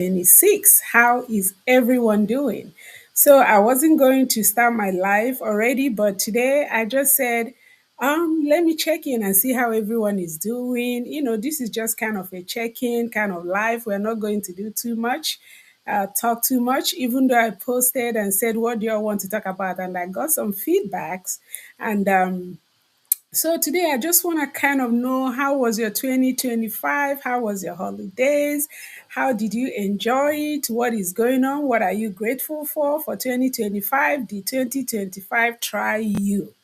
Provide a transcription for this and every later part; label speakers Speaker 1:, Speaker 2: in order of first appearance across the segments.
Speaker 1: 26. How is everyone doing? So I wasn't going to start my live already, but today I just said, let me check in and see how everyone is doing. This is just kind of a check-in kind of live. We're not going to do too much, talk too much, even though I posted and said, what do you all want to talk about? And I got some feedbacks. And so today I just want to kind of know, how was your 2025? How was your holidays? How did you enjoy it? What is going on? What are you grateful for 2025? Did 2025 try you?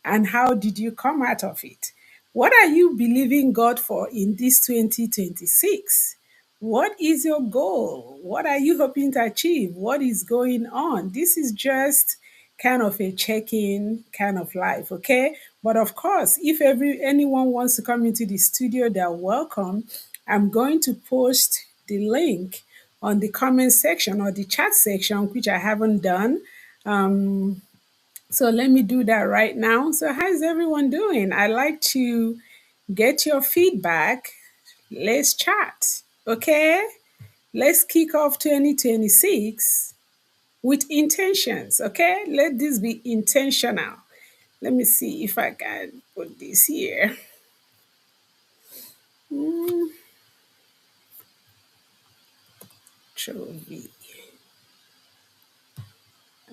Speaker 1: And how did you come out of it? What are you believing God for in this 2026? What is your goal? What are you hoping to achieve? What is going on? This is just kind of a check-in kind of life, okay? But of course, if anyone wants to come into the studio, they're welcome. I'm going to post the link on the comment section or the chat section, which I haven't done. So let me do that right now. So how's everyone doing? I like to get your feedback. Let's chat. Okay? Let's kick off 2026 with intentions. Okay? Let this be intentional. Let me see if I can put this here. Mm, Trophy.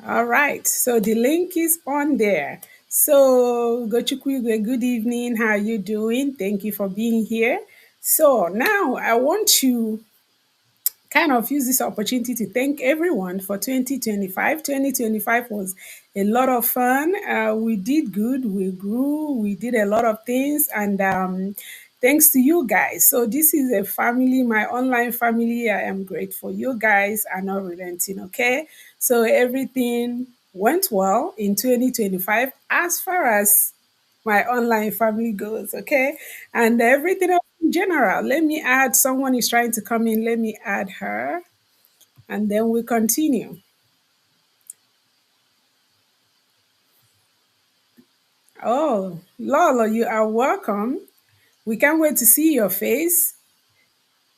Speaker 1: All right. So the link is on there. So Gochukwigwe, good evening. How are you doing? Thank you for being here. So now I want to kind of use this opportunity to thank everyone for 2025. 2025 was a lot of fun. We did good, we grew, we did a lot of things, and thanks to you guys. So, this is a family, my online family. I am grateful. You guys are not relenting, okay? So, everything went well in 2025 as far as my online family goes, okay? And everything else in general. Let me add, someone is trying to come in. Let me add her, and then we continue. Oh, Lola, you are welcome. We can't wait to see your face.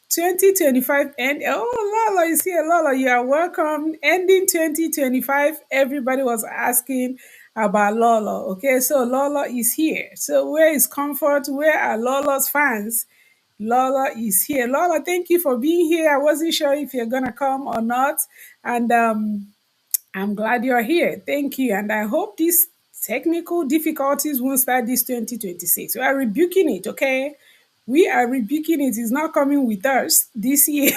Speaker 1: 2025 and oh, Lola is here. Lola, you are welcome. Ending 2025, everybody was asking about Lola. Okay, so Lola is here. So where is comfort? Where are Lola's fans? Lola is here. Lola, thank you for being here. I wasn't sure if you're gonna come or not, and I'm glad you're here. Thank you, and I hope these technical difficulties won't start this 2026. We are rebuking it, okay? We are rebuking it. It's not coming with us this year.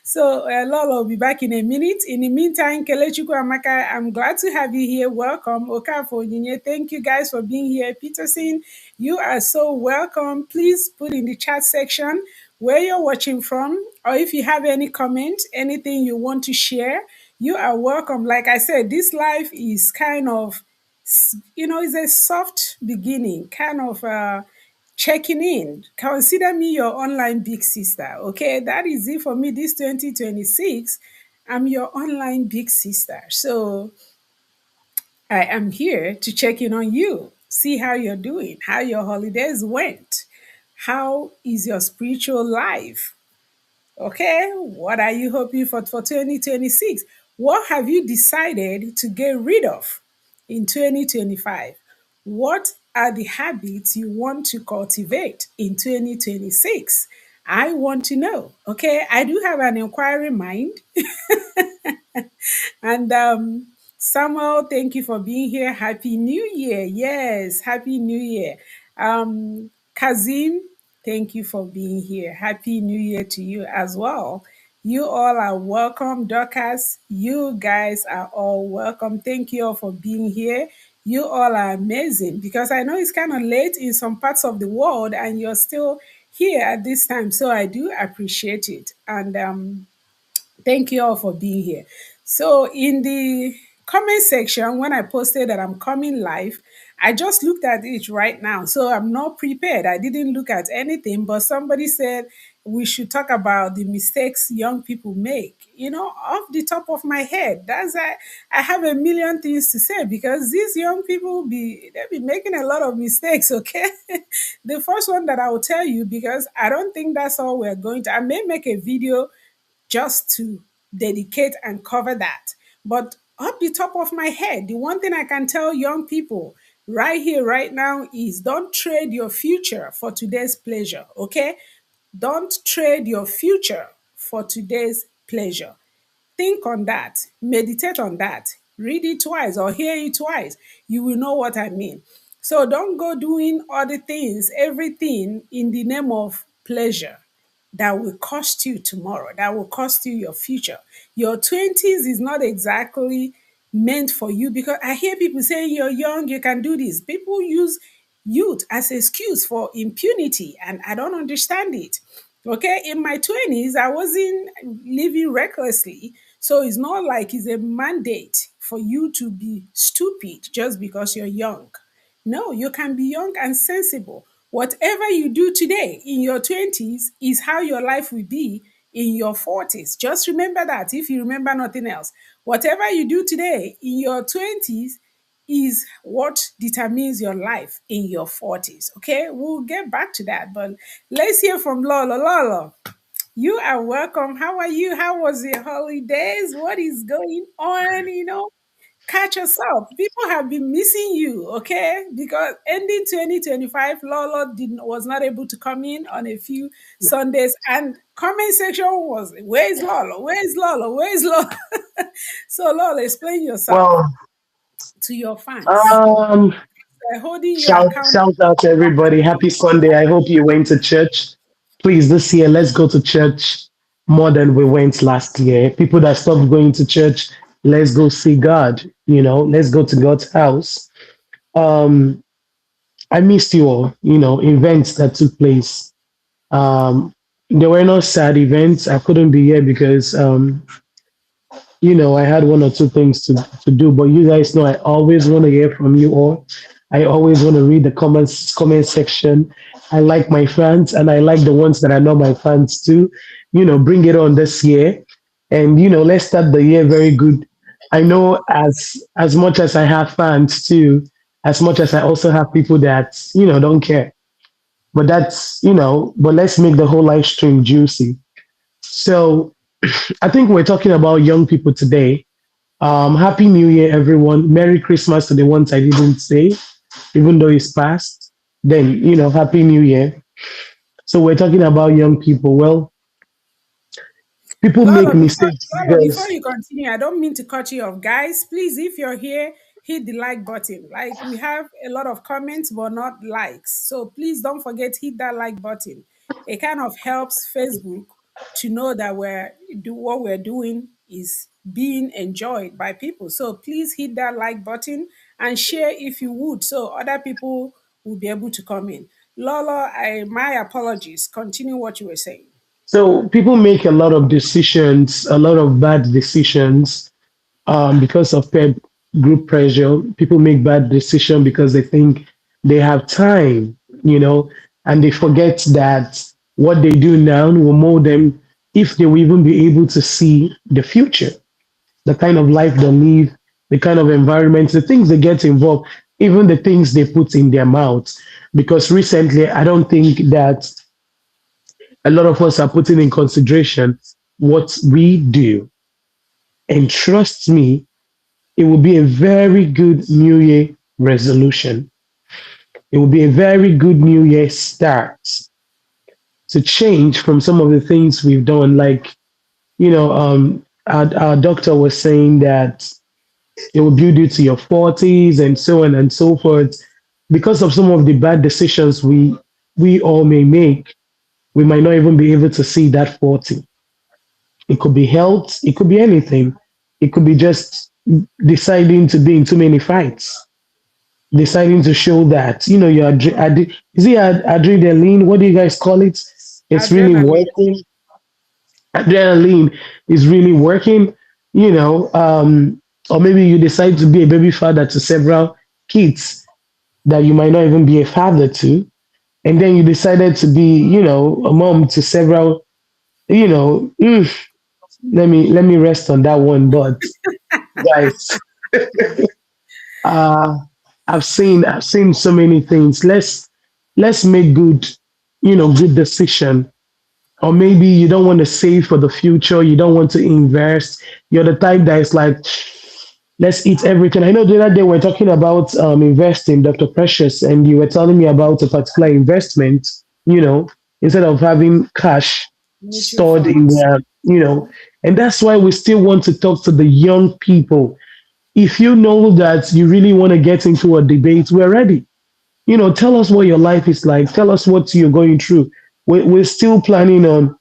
Speaker 1: So Lola will be back in a minute. In the meantime, Kelechuku Amaka, I'm glad to have you here. Welcome. Okafo Onyinye, thank you guys for being here. Peterson, you are so welcome. Please put in the chat section where you're watching from, or if you have any comment, anything you want to share, you are welcome. Like I said, this life is kind of, it's a soft beginning, kind of checking in. Consider me your online big sister. Okay, that is it for me this 2026. I'm your online big sister. So I am here to check in on you, see how you're doing, how your holidays went, how is your spiritual life. Okay, what are you hoping for 2026? What have you decided to get rid of in 2025? What are the habits you want to cultivate in 2026? I want to know. Okay, I do have an inquiring mind. And Samuel, thank you for being here. Happy New Year. Yes, Happy New Year. Kazim, thank you for being here. Happy New Year to you as well. You all are welcome. Dorcas, you guys are all welcome. Thank you all for being here. You all are amazing, because I know it's kind of late in some parts of the world and you're still here at this time. So I do appreciate it. And thank you all for being here. So, in the comment section, when I posted that I'm coming live, I just looked at it right now. So, I'm not prepared. I didn't look at anything, but somebody said we should talk about the mistakes young people make. Off the top of my head, I have a million things to say, because these young people they'll be making a lot of mistakes, okay? The first one that I will tell you, because I don't think that's all we're going to, I may make a video just to dedicate and cover that. But up the top of my head, the one thing I can tell young people right here, right now is don't trade your future for today's pleasure, okay? Don't trade your future for today's pleasure. Think on that, meditate on that, read it twice or hear it twice. You will know what I mean. So don't go doing other things, everything in the name of pleasure that will cost you tomorrow, that will cost you your future. Your 20s is not exactly meant for you because I hear people saying you're young, you can do this. People use youth as excuse for impunity, and I don't understand it. Okay, in my 20s, I wasn't living recklessly. So it's not like it's a mandate for you to be stupid just because you're young. No, you can be young and sensible. Whatever you do today in your 20s is how your life will be in your 40s. Just remember that if you remember nothing else. Whatever you do today in your 20s is what determines your life in your 40s. Okay, we'll get back to that, but let's hear from Lolo. Lolo, you are welcome. How are you? How was your holidays? What is going on? Catch yourself. People have been missing you, okay? Because ending 2025, Lolo was not able to come in on a few Sundays, and comment section was, where's Lolo? Where's Lolo? Where's Lolo? So Lolo, explain yourself
Speaker 2: Well,
Speaker 1: to your fans.
Speaker 2: um,
Speaker 1: They're holding your
Speaker 2: shout
Speaker 1: account.
Speaker 2: shout out to everybody. Happy Sunday. I hope you went to church. Please, this year, let's go to church more than we went last year. People that stopped going to church, let's go see God. Let's go to God's house. Um, I missed you all. Events that took place. Um, there were no sad events. I couldn't be here because I had one or two things to do, but you guys know I always want to hear from you all. I always want to read the comment section. I like my fans and I like the ones that are not my fans too. Bring it on this year. And let's start the year very good. I know as much as I have fans too, as much as I also have people that, don't care. But but let's make the whole live stream juicy. So I think we're talking about young people today. Happy New Year, everyone. Merry Christmas to the ones I didn't say, even though it's past. Then, Happy New Year. So we're talking about young people. Well, people make
Speaker 1: Lolo, before
Speaker 2: mistakes
Speaker 1: Lolo, before
Speaker 2: because
Speaker 1: you continue, I don't mean to cut you off. Guys, please, if you're here, hit the like button. Like we have a lot of comments, but not likes. So please don't forget, hit that like button. It kind of helps Facebook to know that what we're doing is being enjoyed by people. So please hit that like button and share if you would, so other people will be able to come in. Lolo, my apologies. Continue what you were saying.
Speaker 2: people make a lot of decisions, a lot of bad decisions because of peer group pressure. People make bad decisions because they think they have time, and they forget that what they do now will mold them if they will even be able to see the future, the kind of life they live, the kind of environment, the things they get involved, even the things they put in their mouths. Because recently, I don't think that a lot of us are putting in consideration what we do. And trust me, it will be a very good New Year resolution. It will be a very good New Year start to change from some of the things we've done. Like, our doctor was saying that it will build you to your 40s and so on and so forth. Because of some of the bad decisions we all may make, we might not even be able to see that 40. It could be health, it could be anything. It could be just deciding to be in too many fights, deciding to show that your is it adrenaline? What do you guys call it? It's really
Speaker 1: Adrenaline.
Speaker 2: working. Adrenaline is really working. Or maybe you decide to be a baby father to several kids that you might not even be a father to, and then you decided to be a mom to several. You know, mm, let me rest on that one, but guys. Uh, I've seen so many things. Let's make good decision or maybe you don't want to save for the future, you don't want to invest. You're the type that is like, let's eat everything. I know the other day we're talking about investing, Dr. Precious, and you were telling me about a particular investment, you know, instead of having cash
Speaker 1: Mutual
Speaker 2: stored in
Speaker 1: funds.
Speaker 2: there, and that's why we still want to talk to the young people. If you know that you really want to get into a debate, we're ready. Tell us what your life is like. Tell us what you're going through. We're still planning on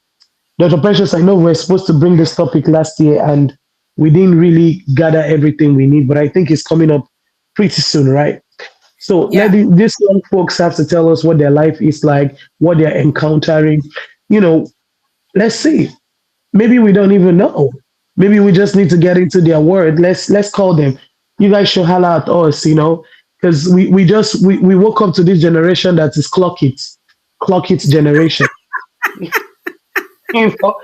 Speaker 2: Dr. Precious. I know we're supposed to bring this topic last year and we didn't really gather everything we need, but I think it's coming up pretty soon, right? So
Speaker 1: Yeah,
Speaker 2: these young folks have to tell us what their life is like, what they're encountering. You know, let's see. Maybe we don't even know. Maybe we just need to get into their word. Let's call them. You guys should holler at us, because we woke up to this generation that is clock it generation. You know,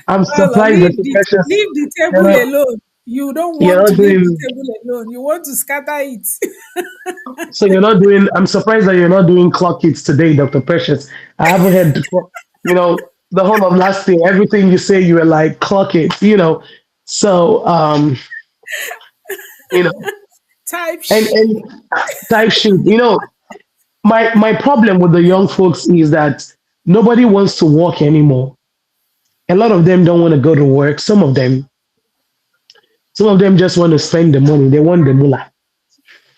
Speaker 2: I'm
Speaker 1: well,
Speaker 2: surprised that the precious,
Speaker 1: leave the
Speaker 2: you
Speaker 1: table
Speaker 2: know,
Speaker 1: alone. You don't
Speaker 2: you're
Speaker 1: want to
Speaker 2: not
Speaker 1: leave the
Speaker 2: doing
Speaker 1: table alone. You want to scatter it.
Speaker 2: so you're not doing. I'm surprised that you're not doing clock it today, Dr. Precious. I haven't heard, the whole of last year, everything you say, you were like clock it. So you know,
Speaker 1: Type
Speaker 2: and
Speaker 1: sheet.
Speaker 2: type shit. My problem with the young folks is that nobody wants to work anymore. A lot of them don't want to go to work. Some of them just want to spend the money. They want the mullah,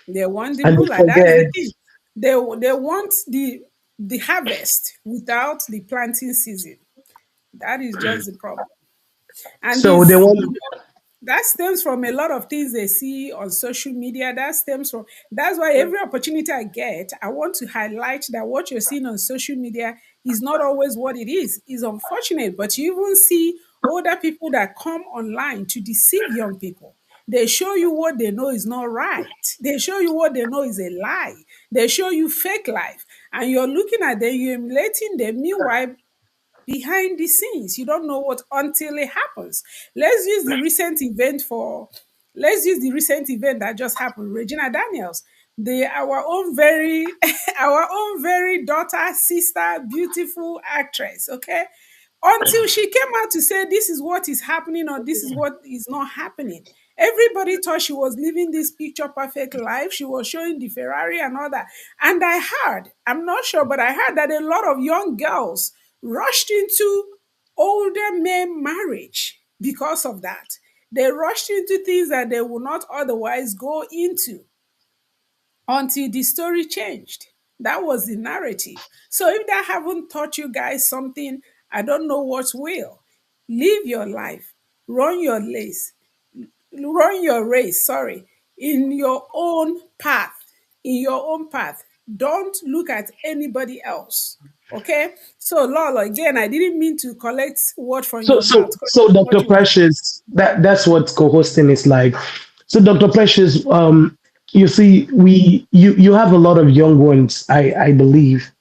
Speaker 1: They want the
Speaker 2: and they
Speaker 1: moolah. That's the
Speaker 2: forget.
Speaker 1: thing. They want the harvest without the planting season. That is just the problem. And
Speaker 2: So they
Speaker 1: this,
Speaker 2: want.
Speaker 1: that stems from a lot of things they see on social media. That's why every opportunity I get, I want to highlight that what you're seeing on social media is not always what it is. It's unfortunate, but you even see older people that come online to deceive young people. They show you what they know is not right. They show you what they know is a lie. They show you fake life. And you're looking at them, you're emulating them. Meanwhile, behind the scenes. You don't know what until it happens. Let's use the recent event for let's use the recent event that just happened. Regina Daniels, the our own very our own very daughter, sister, beautiful actress, okay? Until she came out to say this is what is happening or this is what is not happening. Everybody thought she was living this picture perfect life. She was showing the Ferrari and all that. And I heard, I'm not sure, but I heard that a lot of young girls rushed into older men marriage because of that. They rushed into things that they would not otherwise go into until the story changed. That was the narrative. So if that haven't taught you guys something, I don't know what will. Live your life, run your race, run your race, sorry, in your own path, in your own path. Don't look at anybody else. Okay? So Lola, again, I didn't mean to collect word from
Speaker 2: So
Speaker 1: your mouth.
Speaker 2: so so
Speaker 1: Continue what
Speaker 2: Dr.
Speaker 1: you were saying.
Speaker 2: Precious, that's what co-hosting is like. So Dr. Precious, you see, you have a lot of young ones, I believe,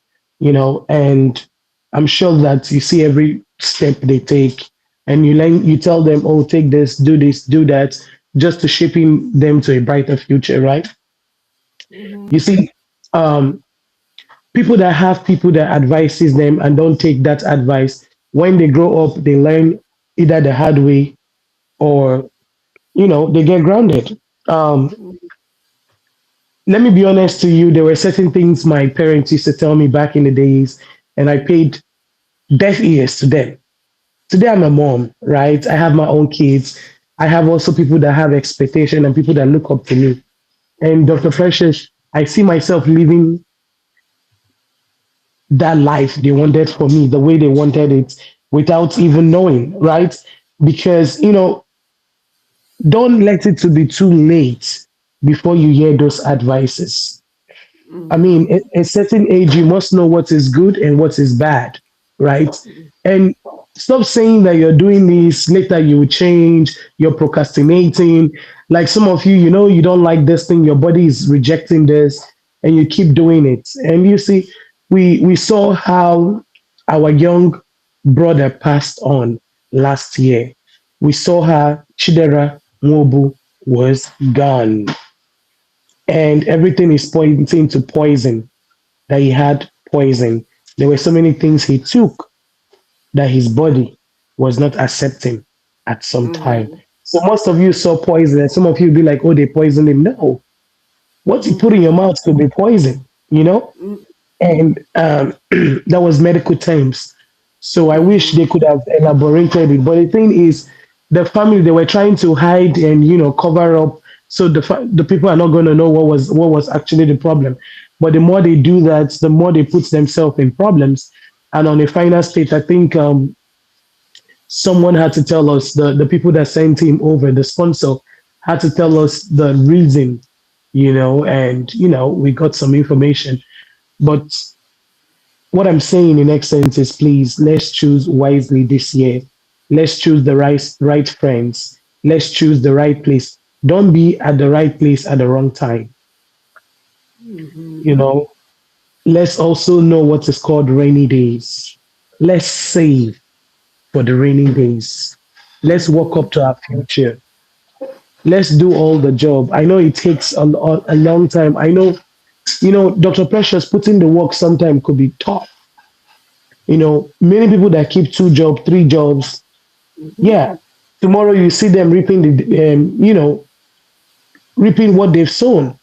Speaker 2: and I'm sure that you see every step they take, and you tell them, oh, take this, do that, just to shaping them to a brighter future, right?
Speaker 1: Mhm.
Speaker 2: You see, um, people that advises them and don't take that advice, when they grow up, they learn either the hard way or they get grounded. Let me be honest to you, there were certain things my parents used to tell me back in the days, and I paid deaf ears to them. Today I'm a mom, right? I have my own kids. I have also people that have expectation and people that look up to me. And Dr. Precious, I see myself living that life they wanted for me, the way they wanted it, without even knowing, right? Because don't let it to be too late before you hear those advices. I mean, at a certain age, you must know what is good and what is bad, right? And stop saying that you're doing this, later you will change, you're procrastinating. Like some of you, you don't like this thing, your body is rejecting this, and you keep doing it. And you see, we saw how our young brother passed on last year. We saw how Chidera Mobu was gone, and everything is pointing to poison, that he had poison. There were so many things he took. that his body was not accepting at some time.
Speaker 1: Mhm.
Speaker 2: So most of you saw poison, and some of you be like, "Oh, they poisoned him." No, what you put in
Speaker 1: Mhm.
Speaker 2: your mouth could be poison, you know.
Speaker 1: Mhm.
Speaker 2: And that was medical terms. So I wish
Speaker 1: Mhm.
Speaker 2: they could have elaborated it. But the thing is, the family, they were trying to hide and cover up, so the people are not going to know what was actually the problem. But the more they do that, the more they put themselves in problems. And on a final state, I think someone had to tell us, the people that sent him over, the sponsor had to tell us the reason, and we got some information. But what I'm saying in essence is, please, let's choose wisely this year. Let's choose the right friends. Let's choose the right place. Don't be at the right place at the wrong time.
Speaker 1: Mhm.
Speaker 2: You know, let's also know what is called rainy days. Let's save for the rainy days. Let's walk
Speaker 1: Mhm.
Speaker 2: up to our future. Let's do all the job. I know it takes a long time. I know, Dr. Precious, putting the work sometimes could be tough. Many people that keep two jobs, three jobs,
Speaker 1: Mhm.
Speaker 2: yeah, tomorrow you see them reaping what they've sown,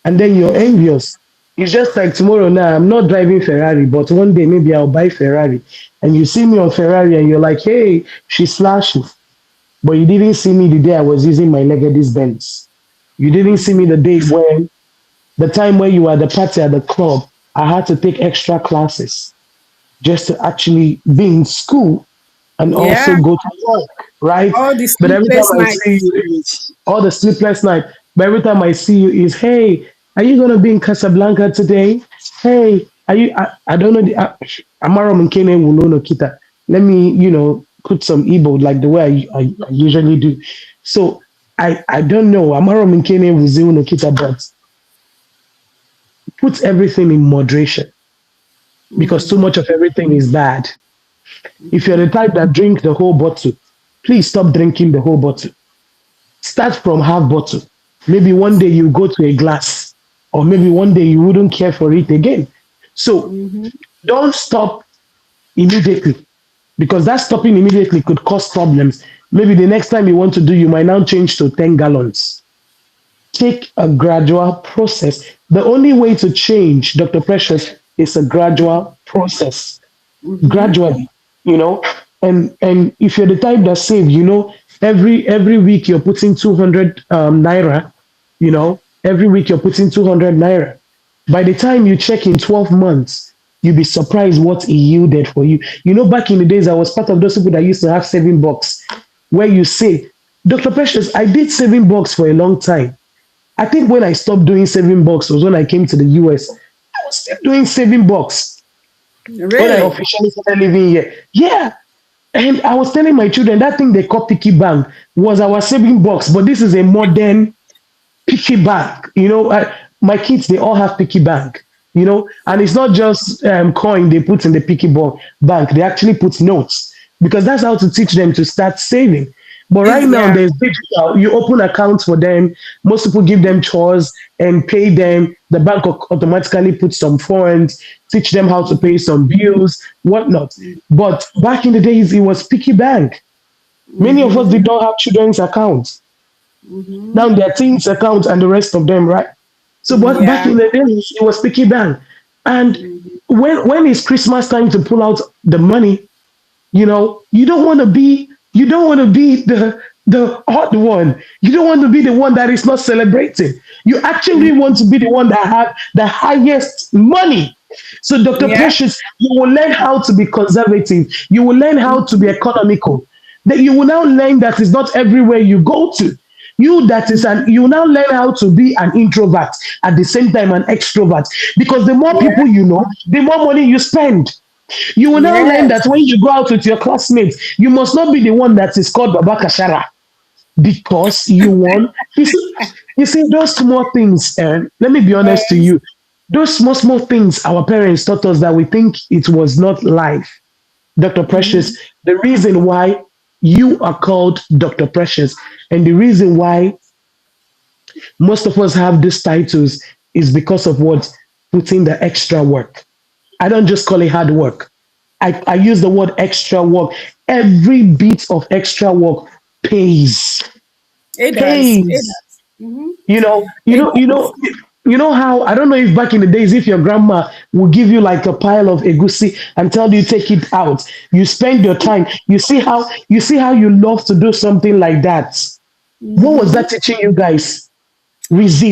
Speaker 2: and then you're
Speaker 1: Mhm.
Speaker 2: envious. It's just like tomorrow now, I'm not driving Ferrari, but one day maybe I'll buy Ferrari. And you see me on Ferrari and you're like, hey, she's flashy. But you didn't see me the day I was using my Legacy Benz. You didn't see me
Speaker 1: Mhm.
Speaker 2: the day when, the time when you were at the party at the club, I had to take extra classes just to actually be in school and also
Speaker 1: Yeah.
Speaker 2: go to work, right?
Speaker 1: All the
Speaker 2: But every time
Speaker 1: sleepless
Speaker 2: I see
Speaker 1: nights.
Speaker 2: you is all the sleepless night. But every time I see you is, hey, are you gonna be in Casablanca today? Hey, are you? I don't know. Amaro Mkene Wulono Kita. Let me, put some Igbo like the way I usually do. So I don't know. Amaro Mkene Wuziuno Kita, but put everything in moderation, because too
Speaker 1: Mhm.
Speaker 2: much of everything is bad. If you're
Speaker 1: Mhm.
Speaker 2: the type that drink the whole bottle, please stop drinking the whole bottle. Start from half bottle. Maybe one day you go to a glass, or maybe one day you wouldn't care for it again. So
Speaker 1: Mhm.
Speaker 2: don't stop immediately, because that stopping immediately could cause problems. Maybe the next time you want to do, you might now change to 10 gallons. Take a gradual process. The only way to change, Dr. Precious, is a gradual process,
Speaker 1: Mhm.
Speaker 2: gradually, you know. And if you're the type that save, every week you're putting 200 naira, every week you're putting 200 naira. By the time you check in 12 months, you'll be surprised what it yielded for you. Back in the days, I was part of those people that used to have saving box, where you say, Dr. Precious, I did saving box for a long time. I think when I stopped doing saving box was when I came to the US. I was still doing saving box when I
Speaker 1: Really?
Speaker 2: officially started living here. Yeah. And I was telling my children that thing they call piggy bank was our saving box, but this is a modern piggy bank. My kids, they all have piggy bank. And it's not just coin they put in the bank. They actually put notes, because that's how to teach them to start saving. But right
Speaker 1: Is
Speaker 2: now,
Speaker 1: yeah.
Speaker 2: there's digital. You open accounts for them. Most people give them chores and pay them. The bank automatically puts some funds, teach them how to pay
Speaker 1: Mhm.
Speaker 2: some bills, whatnot. But back in the days, it was piggy bank. Many of us
Speaker 1: Mhm.
Speaker 2: did not have children's accounts.
Speaker 1: Mhm.
Speaker 2: Now they're teens account and the rest of them, right? So, but back
Speaker 1: Yeah.
Speaker 2: in the days, it was picky bang. And
Speaker 1: Mhm.
Speaker 2: when it's Christmas time to pull out the money, you don't want to be the odd one. You don't want to be the one that is not celebrating. You actually
Speaker 1: Mhm.
Speaker 2: want to be the one that have the highest money. So, Dr.
Speaker 1: Yeah.
Speaker 2: Precious, you will learn how to be conservative. You will learn how to be
Speaker 1: Mhm.
Speaker 2: economical. That you will now learn that is not everywhere you go to. You now learn how to be an introvert at the same time an extrovert, because the more
Speaker 1: Yeah.
Speaker 2: people you know, the more money you spend. You will now learn that
Speaker 1: Yes.
Speaker 2: when you go out with your classmates, you must not be the one that is called Baba Kashara, because you want. You see those small things, and let me be honest to
Speaker 1: Yes.
Speaker 2: you, those small, small things our parents taught us that we think it was not life. Dr. Precious,
Speaker 1: Mhm.
Speaker 2: the reason why you are called Dr. Precious, and the reason why most of us have these titles is because of what? Putting the extra work. I don't just call it hard work. I use the word extra work. Every bit of extra work pays.
Speaker 1: It does. It
Speaker 2: Pays.
Speaker 1: does. Hmm.
Speaker 2: You know, you
Speaker 1: It
Speaker 2: know, you
Speaker 1: does.
Speaker 2: know, you know how I don't know if back in the days, if your grandma would give you like a pile of egusi and tell you take it out, you spend your time. You see how you love to do something like that. What was
Speaker 1: Hmm.
Speaker 2: that teaching you guys?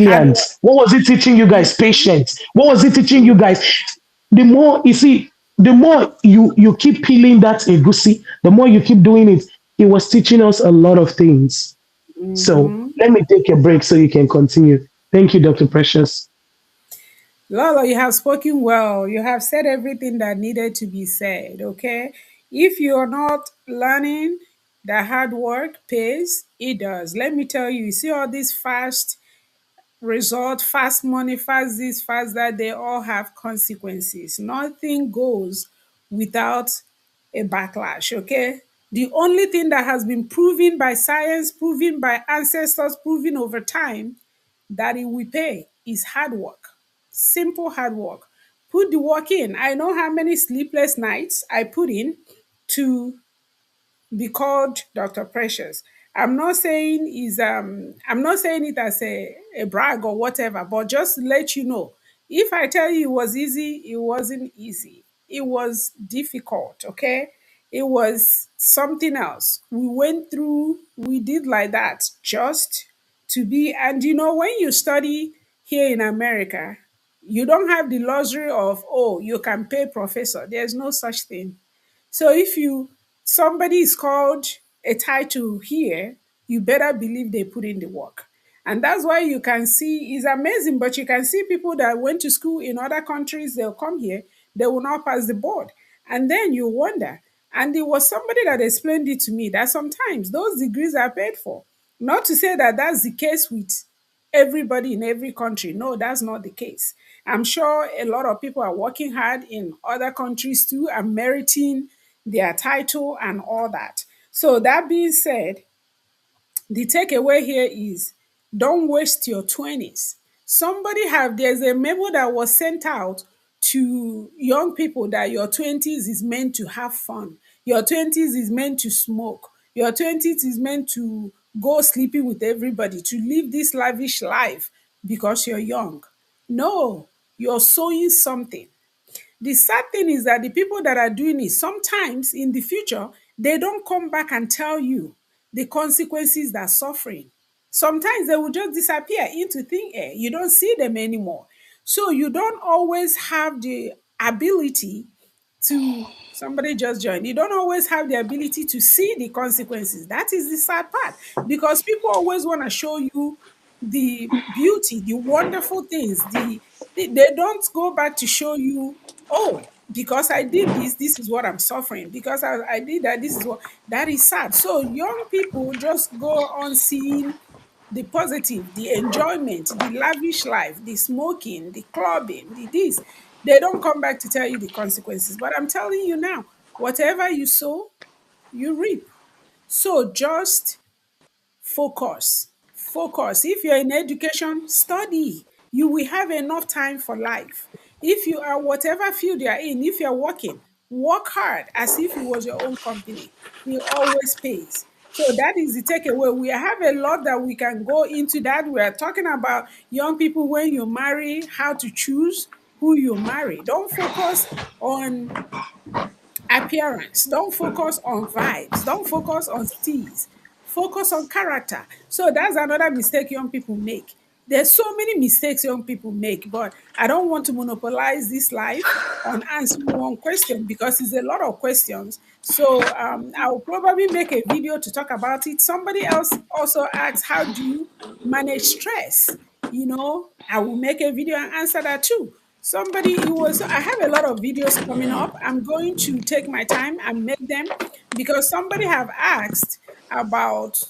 Speaker 1: Hard
Speaker 2: Resilience.
Speaker 1: work.
Speaker 2: What was it teaching you guys? Patience. What was it teaching you guys? The more you see, the more you keep peeling that egusi, the more you keep doing it. It was teaching us a lot of things. So
Speaker 1: Mm-hmm.
Speaker 2: let me take a break so you can continue. Thank you, Dr. Precious.
Speaker 1: Lolo, you have spoken well. You have said everything that needed to be said, okay? If you're not learning that hard work pays, it does. Let me tell you, you see all these fast result, fast money, fast this, fast that, they all have consequences. Nothing goes without a backlash, okay? The only thing that has been proven by science, proven by ancestors, proven over time that it will pay is hard work. Simple hard work. Put the work in. I know how many sleepless nights I put in to be called Dr. Precious. I'm not saying it as a brag or whatever, but just to let you know, if I tell you it was easy, it wasn't easy. It was difficult, okay? It was something else. We went through, we did like that just to be, and when you study here in America, you don't have the luxury of, oh, you can pay professor. There's no such thing. So if somebody is called a title here, you better believe they put in the work. And that's why you can see it's amazing, but you can see people that went to school in other countries, they'll come here, they will not pass the board. And then you wonder. And it was somebody that explained it to me that sometimes those degrees are paid for. Not to say that that's the case with everybody in every country. No, that's not the case. I'm sure a lot of people are working hard in other countries too and meriting their title and all that. So, that being said, the takeaway here is don't waste your 20s. There's a memo that was sent out to young people that your 20s is meant to have fun. Your 20s is meant to smoke. Your 20s is meant to go sleeping with everybody, to live this lavish life because you're young. No, you're sowing something. The sad thing is that the people that are doing it, sometimes in the future, they don't come back and tell you the consequences they're suffering. Sometimes they will just disappear into thin air. You don't see them anymore. So you don't always have the ability somebody just joined. You don't always have the ability to see the consequences. That is the sad part because people always want to show you the beauty, the wonderful things. They don't go back to show you, oh, because I did this, this is what I'm suffering. Because I did that, this is what that is sad. So young people just go on seeing the positive, the enjoyment, the lavish life, the smoking, the clubbing, the this. They don't come back to tell you the consequences. But I'm telling you now, whatever you sow, you reap. So just focus. Focus. If you're in education, study. You will have enough time for life. If you are whatever field you're in, if you're working, work hard as if it was your own company. It always pays. So that is the takeaway. We have a lot that we can go into that. We are talking about young people when you marry, how to choose who you marry. Don't focus on appearance. Don't focus on vibes. Don't focus on steez. Focus on character. So that's another mistake young people make. There's so many mistakes young people make, but I don't want to monopolize this life on answering one question because it's a lot of questions. So I'll probably make a video to talk about it. Somebody else also asked, how do you manage stress? I will make a video and answer that too. I have a lot of videos coming up. I'm going to take my time and make them because somebody have asked about,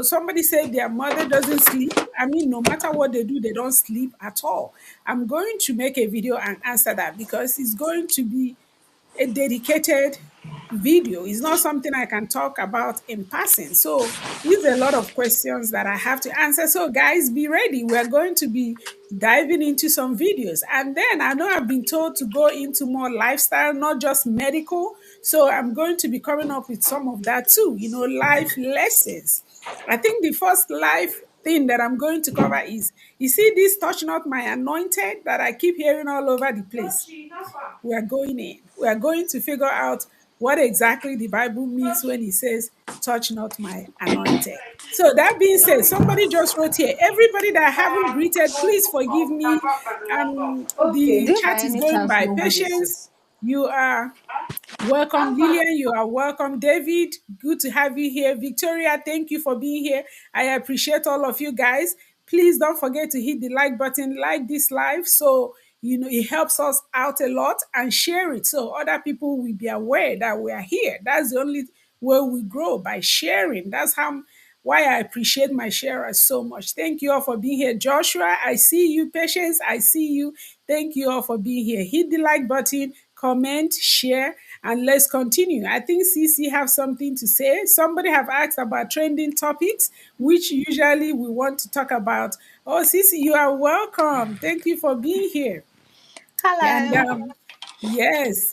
Speaker 1: somebody said their mother doesn't sleep. I mean, no matter what they do, they don't sleep at all. I'm going to make a video and answer that because it's going to be a dedicated video. It's not something I can talk about in passing. So it's a lot of questions that I have to answer. So guys, be ready. We're going to be diving into some videos. And then I know I've been told to go into more lifestyle, not just medical. So I'm going to be coming up with some of that too, life lessons. I think the first life thing that I'm going to cover is, you see this touch not my anointed that I keep hearing all over the place. We are going in. We are going to figure out what exactly the Bible means when it says, touch not my anointed. So that being said, somebody just wrote here, everybody that I haven't greeted, please forgive me.
Speaker 3: Do
Speaker 1: The
Speaker 3: you by
Speaker 1: chat is
Speaker 3: any
Speaker 1: going
Speaker 3: chance
Speaker 1: by
Speaker 3: know who this
Speaker 1: patience.
Speaker 3: is?
Speaker 1: You are welcome, Lillian. You are welcome, David. Good to have you here. Victoria, thank you for being here. I appreciate all of you guys. Please don't forget to hit the like button, like this live, so it helps us out a lot, and share it so other people will be aware that we are here. That's the only way we grow, by sharing. That's how why I appreciate my sharers so much. Thank you all for being here. Joshua, I see you. Patience, I see you. Thank you all for being here. Hit the like button, comment, share, and let's continue. I think CC have something to say. Somebody have asked about trending topics, which usually we want to talk about. Oh, CC, you are welcome. Thank you for being here. And
Speaker 3: Hello.
Speaker 1: yes,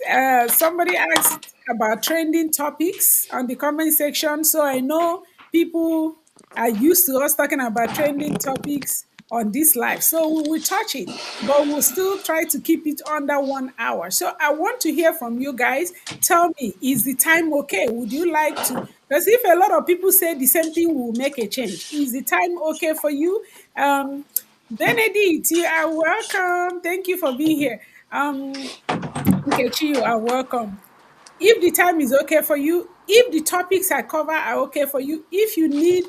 Speaker 1: somebody asked about trending topics on the comment section. So I know people are used to us talking about trending topics on this live. So we will touch it, but we'll still try to keep it under 1 hour. So I want to hear from you guys. Tell me, is the time okay? Would you like to? Because if a lot of people say the same thing, will make a change. Is the time okay for you? Um, Benedict, you are welcome. Thank you for being here. Nkechi, you are welcome. If the time is okay for you, if the topics I cover are okay for you, if you need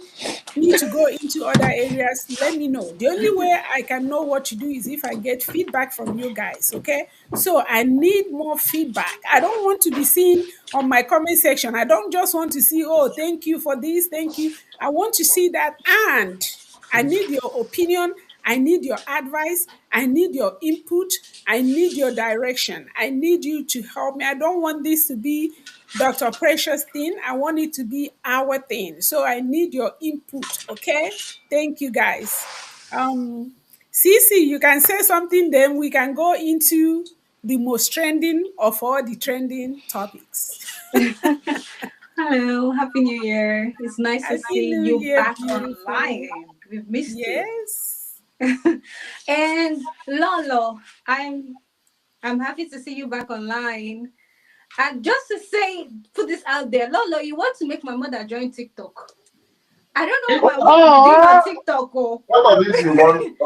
Speaker 1: me to go into other areas, let me know. The only way I can know what to do is if I get feedback from you guys, okay? So I need more feedback. I don't want to be seen on my comment section. I don't just want to see, oh, thank you for this, thank you. I want to see that, and I need your opinion. I need your advice. I need your input. I need your direction. I need you to help me. I don't want this to be Dr. Precious thing. I want it to be our thing. So I need your input. Okay. Thank you guys. Um, Cece, you can say something, then we can go into the most trending of all the trending topics.
Speaker 3: Hello. Happy New Year. It's nice to
Speaker 1: Happy
Speaker 3: see
Speaker 1: New
Speaker 3: you
Speaker 1: Year,
Speaker 3: back
Speaker 1: beautiful.
Speaker 3: online. We've missed you.
Speaker 1: Yes.
Speaker 3: And Lolo, I'm happy to see you back online. And just to say, put this out there, Lolo, you want to make my mother join TikTok. I don't know what my mom will be doing on
Speaker 2: Oh,
Speaker 3: TikTok. Oh.
Speaker 4: What of this you want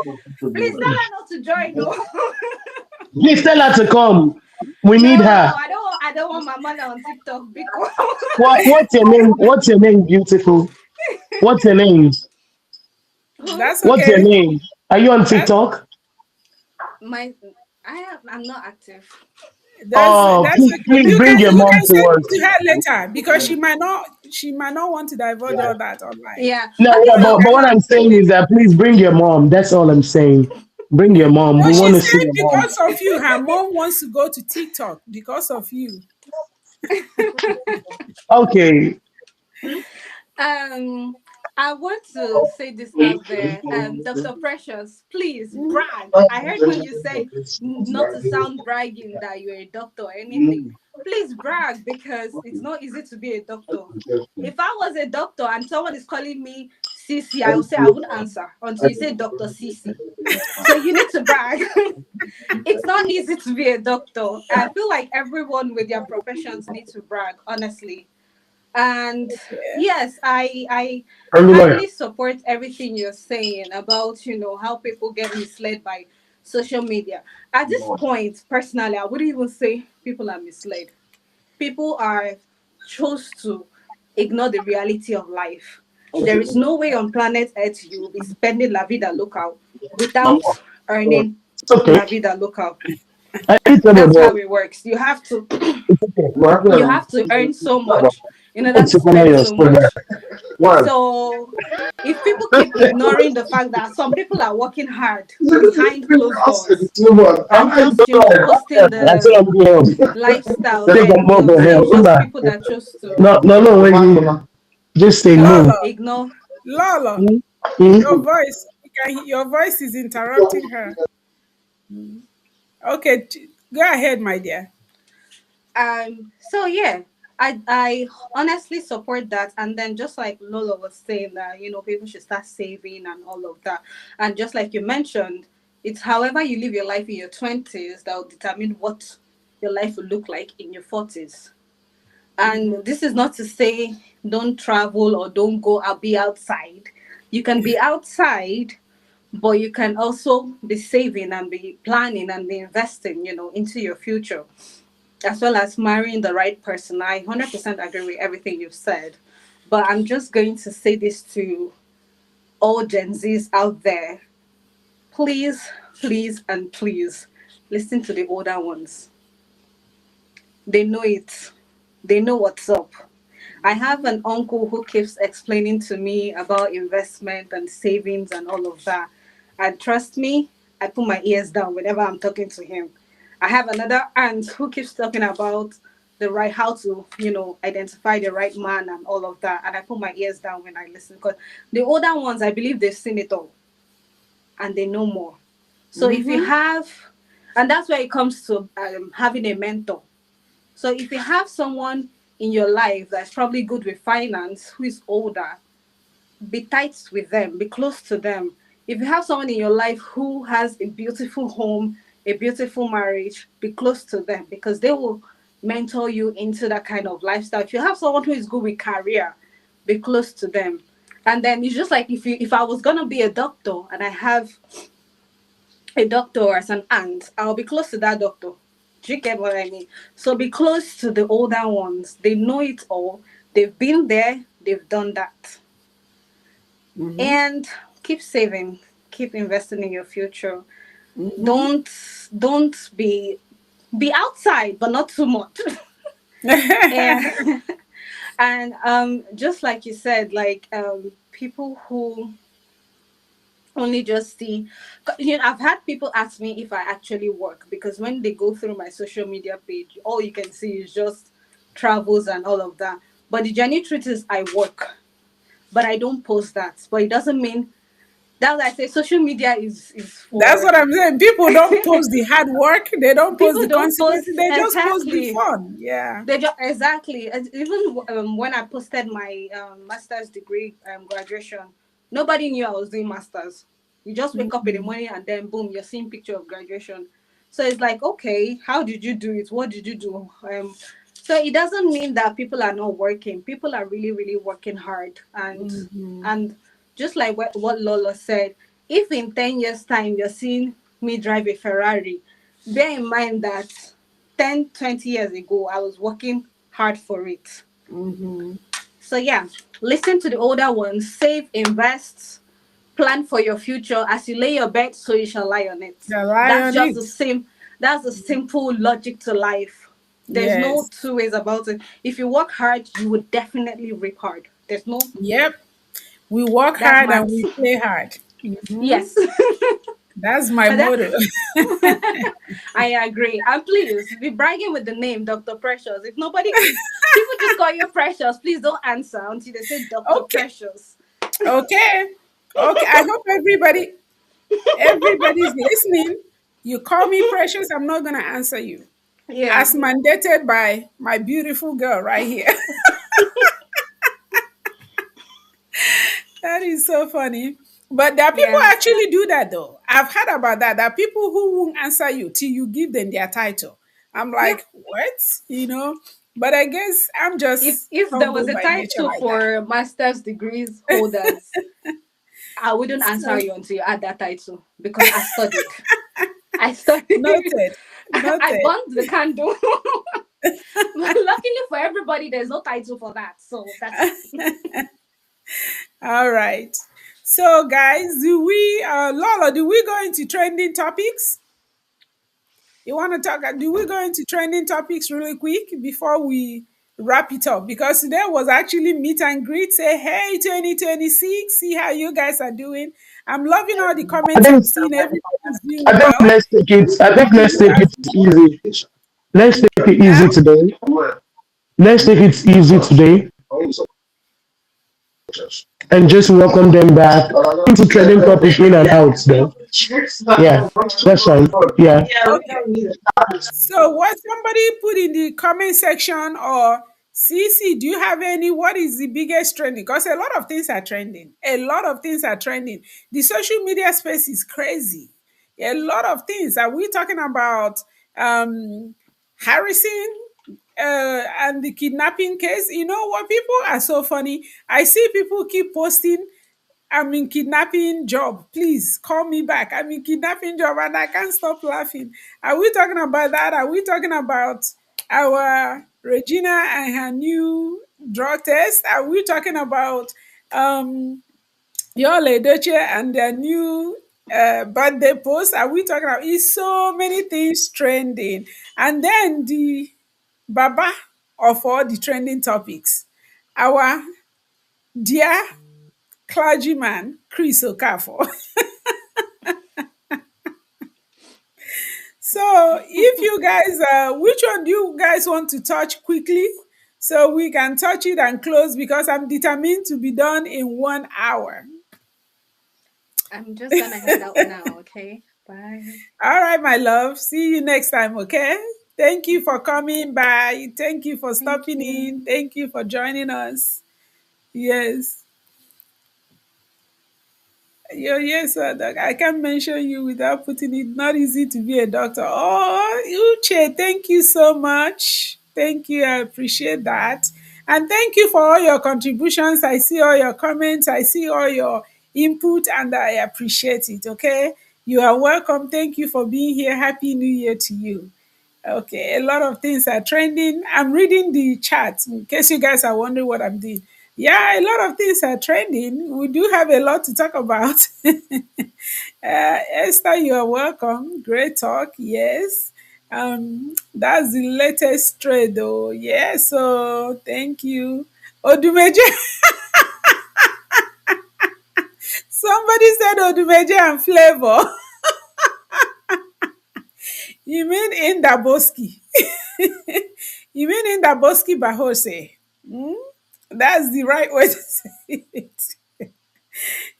Speaker 4: to
Speaker 3: Please
Speaker 4: do?
Speaker 3: tell her not to join. No.
Speaker 2: please tell her to come. We need
Speaker 3: No,
Speaker 2: her.
Speaker 3: I don't want my mother on TikTok because
Speaker 2: What's your name? What's your name, beautiful? What's your name?
Speaker 3: who?
Speaker 1: That's
Speaker 2: What's your
Speaker 1: okay.
Speaker 2: name? Are you on
Speaker 1: That
Speaker 2: TikTok?
Speaker 3: My I'm not active.
Speaker 2: Oh,
Speaker 1: that's
Speaker 2: please,
Speaker 1: okay.
Speaker 2: please
Speaker 1: You
Speaker 2: bring
Speaker 1: can
Speaker 2: your
Speaker 1: you
Speaker 2: mom
Speaker 1: can
Speaker 2: to
Speaker 1: send
Speaker 2: us.
Speaker 1: it to her later, because she might not want to divulge all that online.
Speaker 3: Yeah.
Speaker 2: No,
Speaker 3: Okay,
Speaker 2: yeah,
Speaker 1: So you
Speaker 3: so
Speaker 2: but
Speaker 1: can
Speaker 2: what I'm
Speaker 1: send it
Speaker 2: saying is
Speaker 1: later.
Speaker 2: that please bring your mom. That's all I'm saying. Bring your mom.
Speaker 1: No,
Speaker 2: We
Speaker 1: she
Speaker 2: want to see
Speaker 1: said
Speaker 2: your mom.
Speaker 1: because of you, her mom wants to go to TikTok because of you.
Speaker 2: Okay.
Speaker 3: um I want to say this out there. Dr. Precious, please brag. I heard when you said not to sound bragging that you're a doctor or anything. Please brag because it's not easy to be a doctor. If I was a doctor and someone is calling me CC, I would say I wouldn't answer until you say Dr. CC. So you need to brag. It's not easy to be a doctor. I feel like everyone with their professions needs to brag, honestly. And yes, I highly support everything you're saying about how people get misled by social media. At this point, personally, I wouldn't even say people are misled. People are chose to ignore the reality of life. There is no way on planet Earth you will be spending la vida local without earning
Speaker 2: It's okay.
Speaker 3: la vida local.
Speaker 2: I need to
Speaker 3: That's
Speaker 2: know.
Speaker 3: how it works. You have to
Speaker 2: It's okay.
Speaker 3: you have to earn so much in order
Speaker 2: It's
Speaker 3: to
Speaker 2: okay.
Speaker 3: spend
Speaker 2: Yes,
Speaker 3: so
Speaker 2: go back.
Speaker 3: much. So if people keep ignoring the fact that some people are working hard behind closed doors and just posting
Speaker 2: That's
Speaker 3: the
Speaker 2: what I'm doing.
Speaker 3: lifestyle,
Speaker 2: Take a
Speaker 3: then
Speaker 2: move
Speaker 3: they'll
Speaker 2: for
Speaker 3: say
Speaker 2: him.
Speaker 3: it's just people that chose to
Speaker 2: No, no, no. When you just say
Speaker 1: Lala,
Speaker 2: move.
Speaker 3: ignore.
Speaker 1: Lala, your
Speaker 2: Mhm.
Speaker 1: voice, your voice is interrupting her. Okay, go ahead, my dear.
Speaker 3: So yeah, I honestly support that. And then just like Lola was saying that people should start saving and all of that. And just like you mentioned, it's however you live your life in your 20s that will determine what your life will look like in your 40s.
Speaker 1: Mhm.
Speaker 3: And this is not to say don't travel or don't go out, be outside. You can be outside, but you can also be saving and be planning and be investing, into your future, as well as marrying the right person. I 100% agree with everything you've said. But I'm just going to say this to all Gen Zs out there. Please, please, and please listen to the older ones. They know it, they know what's up. I have an uncle who keeps explaining to me about investment and savings and all of that. And trust me, I put my ears down whenever I'm talking to him. I have another aunt who keeps talking about the right how to, identify the right man and all of that. And I put my ears down when I listen because the older ones, I believe they've seen it all and they know more. So if you
Speaker 1: Mhm.
Speaker 3: have, and that's where it comes to having a mentor. So if you have someone in your life that's probably good with finance who is older, be tight with them, be close to them. If you have someone in your life who has a beautiful home, a beautiful marriage, be close to them because they will mentor you into that kind of lifestyle. If you have someone who is good with career, be close to them. And then it's just like if I was gonna be a doctor and I have a doctor as an aunt, I'll be close to that doctor. Do you get what I mean? So be close to the older ones. They know it all. They've been there. They've done that.
Speaker 1: Mhm.
Speaker 3: And keep saving. Keep investing in your future.
Speaker 1: Mhm.
Speaker 3: Don't don't be outside, but not too much. and and just like you said, like people who only just see, I've had people ask me if I actually work because when they go through my social media page all you can see is just travels and all of that. But the genuine truth is I work, but I don't post that. But it doesn't mean that I say social media is
Speaker 1: That's
Speaker 3: for
Speaker 1: what I'm saying. People don't post the hard work. They don't post
Speaker 3: people.
Speaker 1: the
Speaker 3: Don't
Speaker 1: consequences.
Speaker 3: post
Speaker 1: They just post the
Speaker 3: exactly.
Speaker 1: fun. Yeah.
Speaker 3: They just exactly even when I posted my master's degree graduation, nobody knew I was doing masters. You just wake up in the
Speaker 1: Mhm.
Speaker 3: morning and then boom, you're seeing picture of graduation. So it's like, okay, how did you do it? What did you do? So it doesn't mean that people are not working. People are really, really working hard,
Speaker 1: Mhm.
Speaker 3: and just like what Lola said, if in 10 years time you're seeing me drive a Ferrari, bear in mind that 10, 20 years ago, I was working hard for it.
Speaker 1: Mhm.
Speaker 3: So, yeah, listen to the older ones, save, invest, plan for your future. As you lay your bed, so you shall lie on it.
Speaker 1: Rely
Speaker 3: That's
Speaker 1: on
Speaker 3: just
Speaker 1: it.
Speaker 3: the same, that's the simple logic to life. There's no
Speaker 1: Yes.
Speaker 3: two ways about it. If you work hard, you would definitely reap hard. There's no,
Speaker 1: Yep. We work
Speaker 3: that's
Speaker 1: hard and
Speaker 3: maths.
Speaker 1: we play hard. Mhm.
Speaker 3: Yes.
Speaker 1: That's my
Speaker 3: that,
Speaker 1: motto.
Speaker 3: I agree. And please be bragging with the name Dr. Precious. If people just call you Precious, please don't answer until they say Dr.
Speaker 1: Okay.
Speaker 3: Precious.
Speaker 1: Okay. Okay. I hope everybody's listening. You call me precious, I'm not gonna answer you.
Speaker 3: Yeah.
Speaker 1: As mandated by my beautiful girl right here. That is so funny. But there are people
Speaker 3: Yeah.
Speaker 1: who actually do that though. I've heard about that. There are people who won't answer you till you give them their title. I'm
Speaker 3: Yeah.
Speaker 1: like, what? You know? But I guess I'm just
Speaker 3: If there was
Speaker 1: humble
Speaker 3: a
Speaker 1: by nature
Speaker 3: title
Speaker 1: like that.
Speaker 3: for master's degrees holders, I wouldn't answer
Speaker 1: So
Speaker 3: you until you add that title because I studied. I studied.
Speaker 1: noted.
Speaker 3: I
Speaker 1: Noted.
Speaker 3: burned the candle. Luckily for everybody, there's no title for that, so that's fine.
Speaker 1: All right. So guys, do we Lola, do we go into trending topics? You want to talk? Do we go into trending topics really quick before we wrap it up? Because today was actually meet and greet. Say, hey, 2026, see how you guys are doing. I'm loving all the
Speaker 2: I
Speaker 1: comments
Speaker 2: think
Speaker 1: I'm seeing. Everybody's doing
Speaker 2: I think
Speaker 1: well.
Speaker 2: let's take it. I think let's take it easy. Let's take it
Speaker 1: Huh?
Speaker 2: easy today. Let's take it easy today and just welcome them back into trending topic in and out. Though. Yeah, that's fine. Yeah.
Speaker 1: Okay. So what somebody put in the comment section, or CC, do you have any? What is the biggest trending? Because a lot of things are trending. A lot of things are trending. The social media space is crazy. A lot of things. Are we talking about Harrison and the kidnapping case? You know what? People are so funny. I see people keep posting, I'm in kidnapping job. Please call me back. I'm in kidnapping job and I can't stop laughing. Are we talking about that? Are we talking about our Regina and her new drug test? Are we talking about um Yul Edochie and their new birthday post? Are we talking about? It's so many things trending. And then the Baba of all the trending topics, our dear clergyman Chris Okafor. So, if you guys, which one do you guys want to touch quickly so we can touch it and close, because I'm determined to be done in 1 hour.
Speaker 3: I'm just gonna head out now, okay? Bye.
Speaker 1: All right, my love. See you next time, okay? Thank you for coming by. Thank you for
Speaker 3: Thank
Speaker 1: stopping in.
Speaker 3: you.
Speaker 1: Thank you for joining us. Yes. Yes, doc. I can't mention you without putting it. Not easy to be a doctor. Oh, Uche, thank you so much. Thank you. I appreciate that. And thank you for all your contributions. I see all your comments. I see all your input, and I appreciate it. Okay. You are welcome. Thank you for being here. Happy New Year to you. Okay, a lot of things are trending. I'm reading the chat in case you guys are wondering what I'm doing. Yeah, a lot of things are trending. We do have a lot to talk about. Esther, you are welcome. Great talk. Yes. That's the latest trade, though. Yeah, so thank you. Odumeje, somebody said Odumeje and Flavor. You mean in Daboski? You mean in Daboski Bahose? Hmm? That's the right way to say it.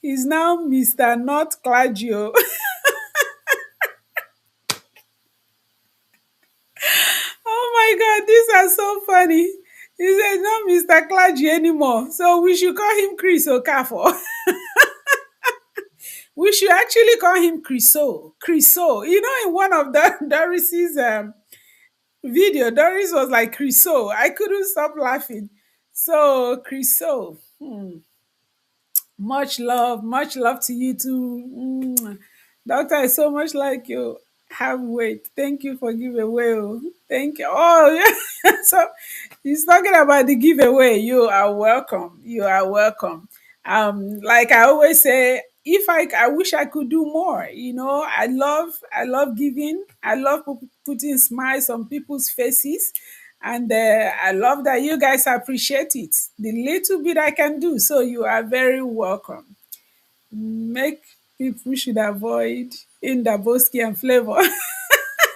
Speaker 1: He's now Mr. Not Claudio. Oh my God, these are so funny. He said not Mr. Claudio anymore. So we should call him Chris Okafor. We should actually call him Chriso. Chriso. You know, in one of the Doris's video, Doris was like Chriso. I couldn't stop laughing. So Chriso. Much love to you too. Doctor, I so much like you. Have weight. Thank you for giveaway. Oh. Thank you. Oh, yeah. So he's talking about the giveaway. You are welcome. You are welcome. Like I always say, if I wish I could do more. You know, I love giving. I love putting smiles on people's faces. And I love that you guys appreciate it. The little bit I can do. So you are very welcome. Make people should avoid Indaboski and Flavor.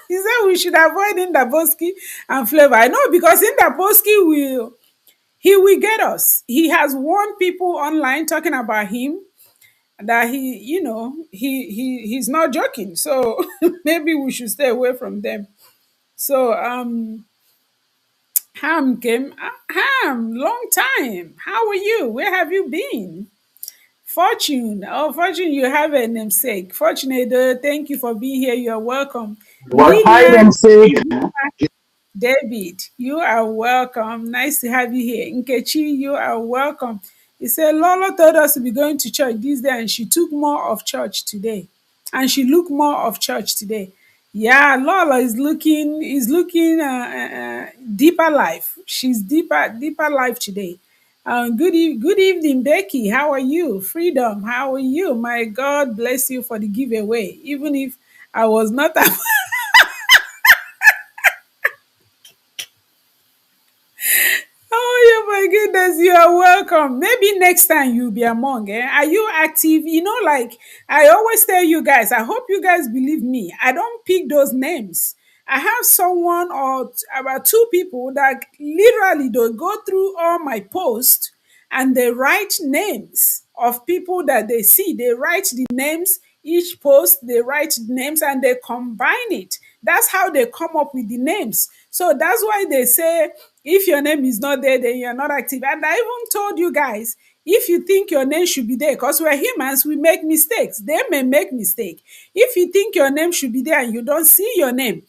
Speaker 1: He said we should avoid Indaboski and Flavor. I know, because Indaboski he will get us. He has warned people online talking about him that he's not joking. So maybe we should stay away from them. So Ham came. Ham, long time. How are you? Where have you been? Fortune. Oh, Fortune, you have a namesake. Fortunate, thank you for being here. You're welcome.
Speaker 2: Hide
Speaker 1: Lydia
Speaker 2: and seek.
Speaker 1: David, you are welcome. Nice to have you here. Nkechi, you are welcome. He said, Lola told us to be going to church this day, and she took more of church today. And she looked more of church today. Yeah, Lola is looking deeper life. She's deeper life today. Good evening, Becky. How are you? Freedom, how are you? My God bless you for the giveaway. Even if I was not Oh, yeah, my goodness, you are welcome. Maybe next time you'll be among. Are you active? You know, like I always tell you guys, I hope you guys believe me. I don't pick those names. I have someone or about two people that literally they go through all my posts and they write names of people that they see. They write the names each post they write names and they combine it. That's how they come up with the names. So that's why they say if your name is not there, then you're not active. And I even told you guys, if you think your name should be there, because we're humans, we make mistakes. They may make mistake. If you think your name should be there and you don't see your name,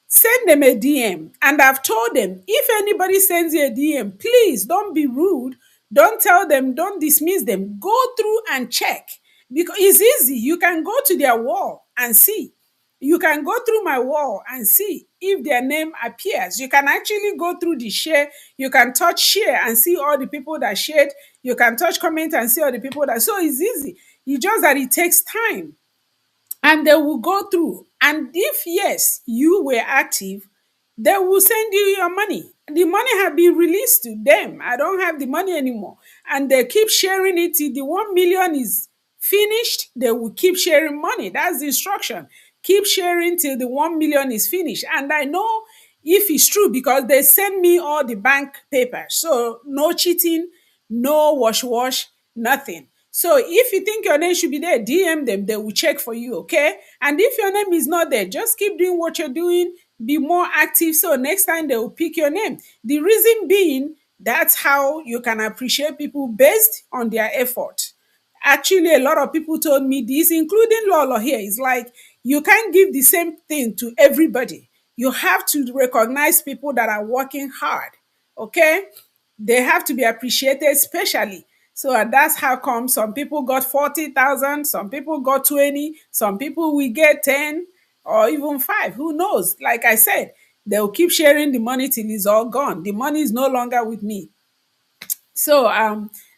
Speaker 1: send them a DM. And I've told them, if anybody sends you a DM, please don't be rude. Don't tell them, don't dismiss them. Go through and check, because it's easy. You can go to their wall and see. You can go through my wall and see if their name appears. You can actually go through the share. You can touch share and see all the people that shared. You can touch comment and see all the people that. So it's easy. It's just that it takes time, and they will go through. And if yes, you were active, they will send you your money. The money have been released to them. I don't have the money anymore. And they keep sharing it till the 1 million is finished. They will keep sharing money. That's the instruction. Keep sharing till the 1 million is finished. And I know if it's true because they send me all the bank papers. So no cheating, no wash, nothing. So if you think your name should be there, DM them, they will check for you, okay? And if your name is not there, just keep doing what you're doing, be more active. So next time they will pick your name. The reason being, that's how you can appreciate people based on their effort. Actually, a lot of people told me this, including Lolo here. It's like you can't give the same thing to everybody. You have to recognize people that are working hard, okay? They have to be appreciated, especially. So that's how come some people got 40,000, some people got 20, some people will get 10 or even 5. Who knows? Like I said, they'll keep sharing the money till it's all gone. The money is no longer with me. So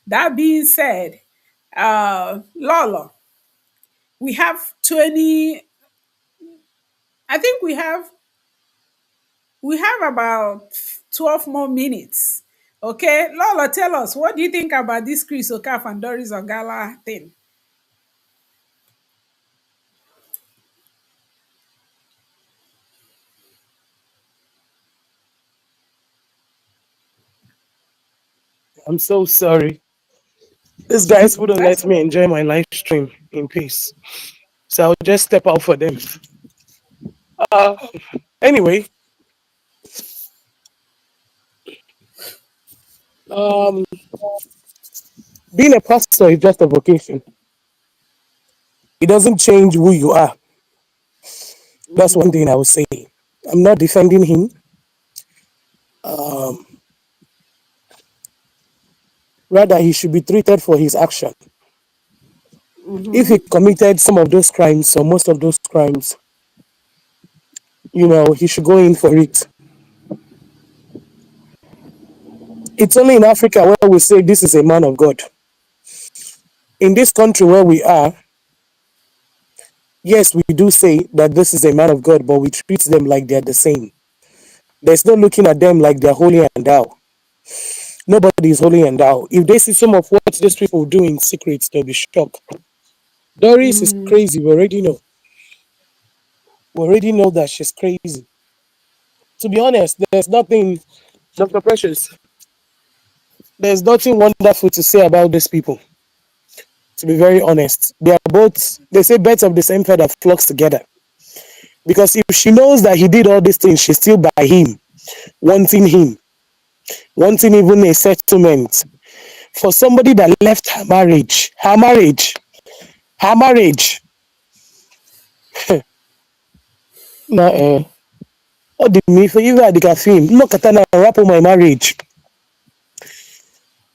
Speaker 1: that being said, Lolo, we have 20, I think we have about 12 more minutes. Okay, Lolo, tell us, what do you think about this Chris Okaf and Doris Ogala thing?
Speaker 2: I'm so sorry. These guys wouldn't
Speaker 1: That's
Speaker 2: let me enjoy my live stream in peace. So I'll just step out for them. Uh, anyway, um, being a pastor is just a vocation. It doesn't change who you are. That's one thing I would say. I'm not defending him. Um, Rather, he should be treated for his action. If he committed some of those crimes or most of those crimes, he should go in for it. It's only in Africa where we say this is a man of God. In this country where we are, yes, we do say that this is a man of God, but we treat them like they're the same. There's no looking at them like they're holy and thou. Nobody is holy and thou. If they see some of what these people do in secret, they'll be shocked. Doris is crazy. We already know. We already know that she's crazy. To be honest, there's nothing, Dr. Precious, there's nothing wonderful to say about these people. To be very honest, they are both, they say birds of the same feather flocks together. Because if she knows that he did all these things, she's still by him, wanting even a settlement. For somebody that left her marriage, na ọ dị m ife ife a dịka fim nnọkọta na rapụ my marriage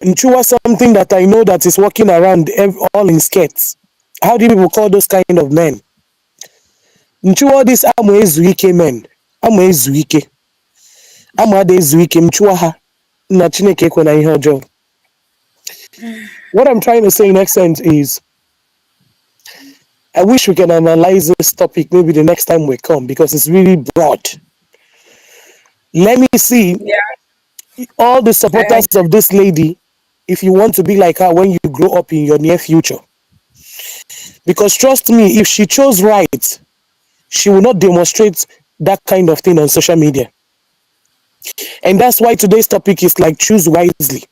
Speaker 2: nchụwa something that I know that is walking around all in skirts. How do people call those kind of men? Nchụwa all these ama ezu ike men, ama ezu ike, ama ada ezu ike, mchụwa ha na Chineke ekwe na ihe ọjọọ. What I'm trying to say in essence is, I wish we can analyze this topic maybe the next time we come because it's really broad. Let me see
Speaker 1: Yeah,
Speaker 2: all the
Speaker 1: I
Speaker 2: supporters of this lady if you want to be like her when you grow up in your near future. Because trust me, if she chose right, she will not demonstrate that kind of thing on social media. And that's why today's topic is like choose wisely.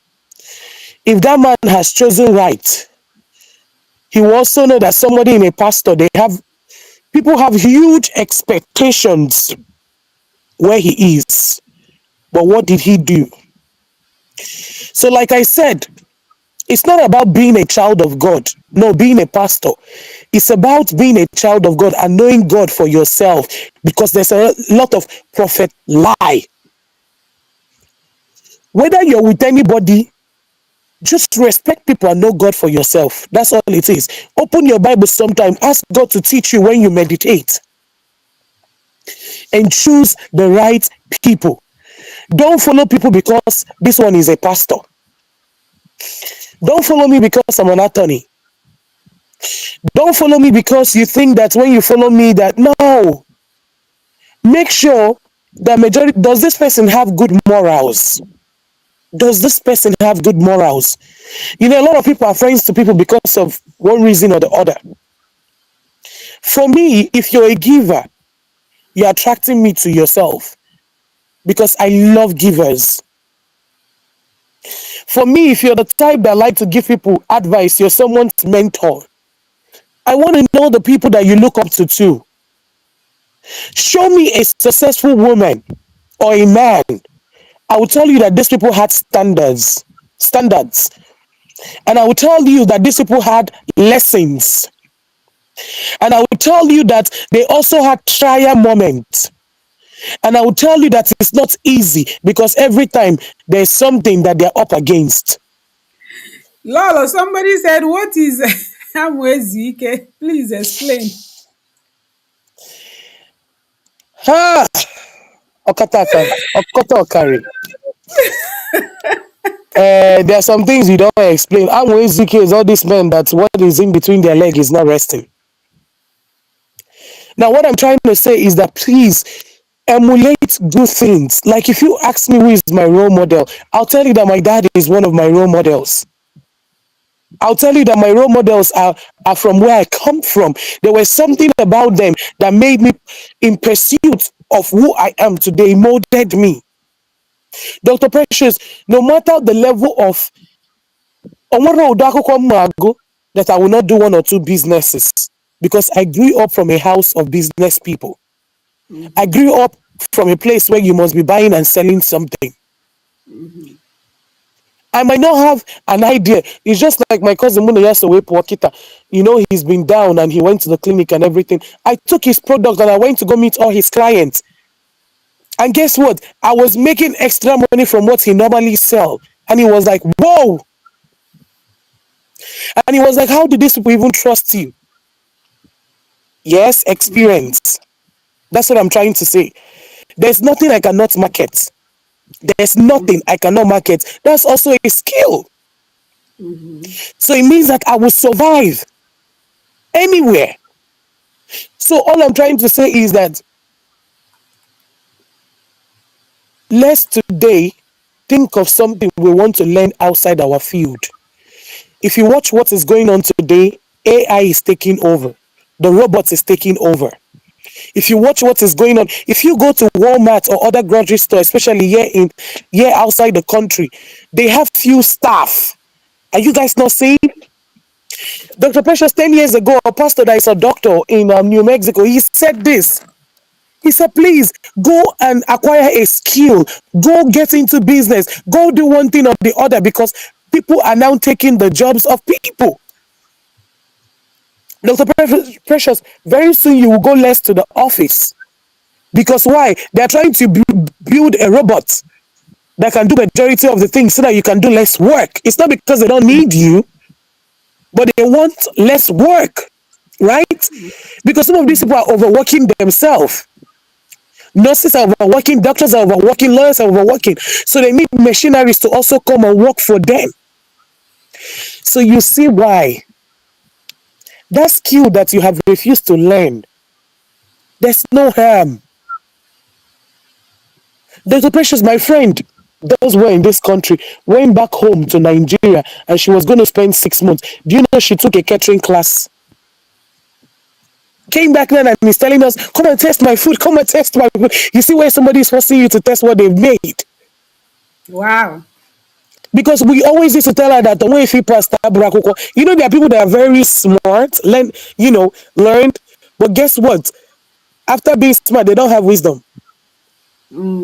Speaker 2: If that man has chosen right, he will also know that somebody in a pastor, they have people have huge expectations where he is. But what did he do? So, like I said, it's not about being a child of God. No, being a pastor. It's about being a child of God and knowing God for yourself, because there's a lot of prophet lie. Whether you're with anybody, just respect people and know God for yourself. That's all it is. Open your Bible sometime. Ask God to teach you when you meditate, and choose the right people. Don't follow people because this one is a pastor. Don't follow me because I'm an attorney. Don't follow me because you think that when you follow me that no. Make sure that majority, does this person have good morals? Does this person have good morals? You know, a lot of people are friends to people because of one reason or the other. For me, if you're a giver, you're attracting me to yourself because I love givers. For me, if you're the type that like to give people advice, you're someone's mentor. I want to know the people that you look up to too. Show me a successful woman or a man. I will tell you that these people had standards. And I will tell you that these people had lessons. And I will tell you that they also had trial moments. And I will tell you that it's not easy because every time there's something that they're up against.
Speaker 1: Lolo, somebody said, what is Amwezike? Please explain.
Speaker 2: Ha! Okota Okari. There are some things you don't explain. Amwezike is all these men that what is in between their leg is not resting. Now, what I'm trying to say is that please emulate good things. Like if you ask me who is my role model, I'll tell you that my dad is one of my role models. I'll tell you that my role models are from where I come from. There was something about them that made me in pursuit of who I am today, molded me. Dr. Precious, no matter the level of that I will not do one or two businesses because I grew up from a house of business people. I
Speaker 1: Mm-hmm.
Speaker 2: grew up from a place where you must be buying and selling something.
Speaker 1: Mm-hmm.
Speaker 2: I might not have an idea. It's just like my cousin Muna Yasowe Puakita. You know, he's been down and he went to the clinic and everything. I took his product and I went to go meet all his clients. And guess what? I was making extra money from what he normally sell. And he was like, whoa. And he was like, how did these people even trust you? Yes, experience. That's what I'm trying to say. There's nothing I cannot market. There's nothing I cannot market. That's also a skill.
Speaker 1: Mm-hmm.
Speaker 2: So it means that I will survive anywhere. So all I'm trying to say is that let's today think of something we want to learn outside our field. If you watch what is going on today, AI is taking over. The robots is taking over. If you watch what is going on, if you go to Walmart or other grocery store, especially here outside the country, they have few staff. Are you guys not seeing? Dr. Precious, 10 years ago, a pastor that is a doctor in New Mexico, he said this. He said, please go and acquire a skill. Go get into business. Go do one thing or the other because people are now taking the jobs of people. Dr. Precious, very soon you will go less to the office. Because why? They're trying to build a robot that can do majority of the things so that you can do less work. It's not because they don't need you, but they want less work, right? Because some of these people are overworking themselves. Nurses are overworking, doctors are overworking, lawyers are overworking. So they need machineries to also come and work for them. So you see why that skill that you have refused to learn, there's no harm. Dr. Precious, my friend, those were in this country, went back home to Nigeria and she was going to spend 6 months. Do you know she took a catering class? Came back then and is telling us, come and test my food, come and test my food. You see where somebody is forcing you to test what they've made.
Speaker 1: Wow.
Speaker 2: because we always used to tell her that the way if you pass Tabrakoko, there are people that are very smart, learned, but guess what? After being smart, they don't have wisdom.